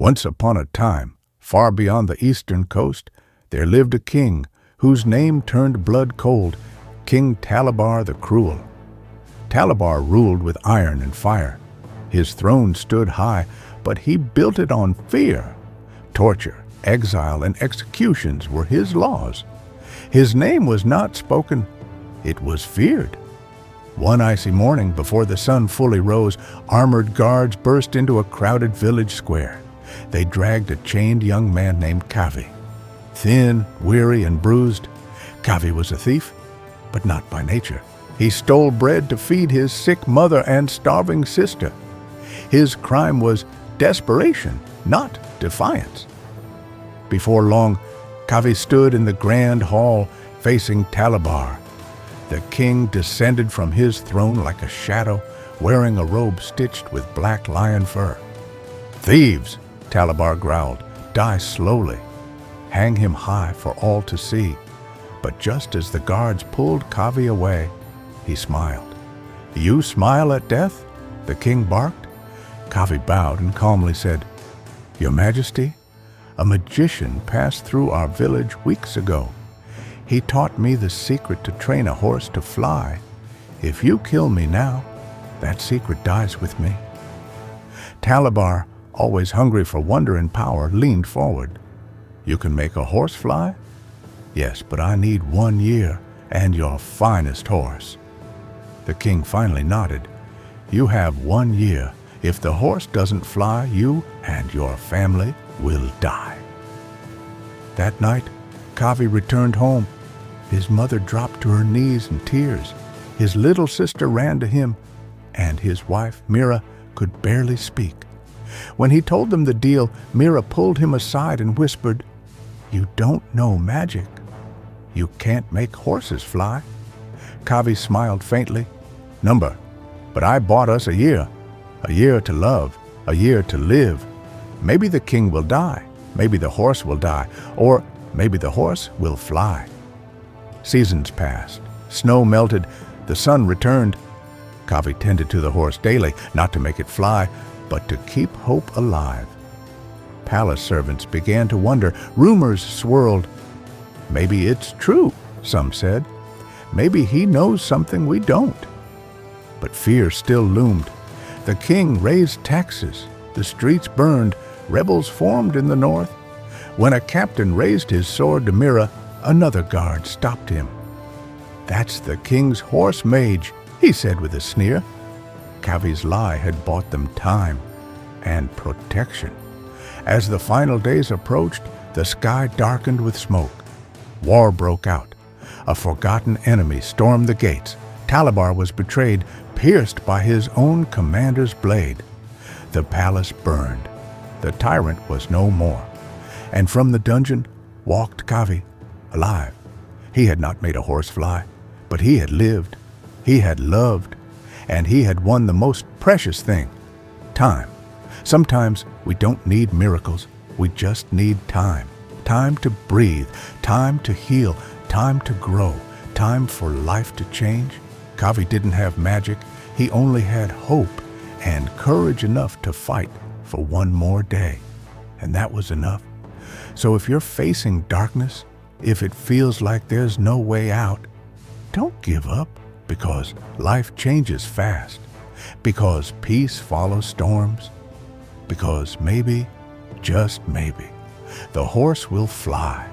Once upon a time, far beyond the eastern coast, there lived a king whose name turned blood cold, King Talabar the Cruel. Talabar ruled with iron and fire. His throne stood high, but he built it on fear. Torture, exile, and executions were his laws. His name was not spoken, it was feared. One icy morning, before the sun fully rose, armored guards burst into a crowded village square. They dragged a chained young man named Kavi. Thin, weary, and bruised, Kavi was a thief, but not by nature. He stole bread to feed his sick mother and starving sister. His crime was desperation, not defiance. Before long, Kavi stood in the grand hall facing Talabar. The king descended from his throne like a shadow, wearing a robe stitched with black lion fur. "Thieves," Talabar growled, "die slowly. Hang him high for all to see." But just as the guards pulled Kavi away, he smiled. "You smile at death?" the king barked. Kavi bowed and calmly said, "Your Majesty, a magician passed through our village weeks ago. He taught me the secret to train a horse to fly. If you kill me now, that secret dies with me." Talabar, always hungry for wonder and power, leaned forward. "You can make a horse fly?" "Yes, but I need 1 year and your finest horse." The king finally nodded. "You have 1 year. If the horse doesn't fly, you and your family will die." That night, Kavi returned home. His mother dropped to her knees in tears. His little sister ran to him, and his wife, Mira, could barely speak. When he told them the deal, Mira pulled him aside and whispered, "You don't know magic. You can't make horses fly." Kavi smiled faintly. "Number, but I bought us a year to love, a year to live. Maybe the king will die, maybe the horse will die, or maybe the horse will fly." Seasons passed, snow melted, the sun returned. Kavi tended to the horse daily, not to make it fly, but to keep hope alive. Palace servants began to wonder. Rumors swirled. "Maybe it's true," some said. "Maybe he knows something we don't." But fear still loomed. The king raised taxes, the streets burned, rebels formed in the north. When a captain raised his sword to Mira, another guard stopped him. "That's the king's horse mage," he said with a sneer. Kavi's lie had bought them time and protection. As the final days approached, the sky darkened with smoke. War broke out. A forgotten enemy stormed the gates. Talabar was betrayed, pierced by his own commander's blade. The palace burned. The tyrant was no more. And from the dungeon walked Kavi, alive. He had not made a horse fly, but he had lived, he had loved, and he had won the most precious thing, time. Sometimes we don't need miracles, we just need time. Time to breathe, time to heal, time to grow, time for life to change. Kavi didn't have magic, he only had hope and courage enough to fight for 1 more day. And that was enough. So if you're facing darkness, if it feels like there's no way out, don't give up, because life changes fast, because peace follows storms, because maybe, just maybe, the horse will fly.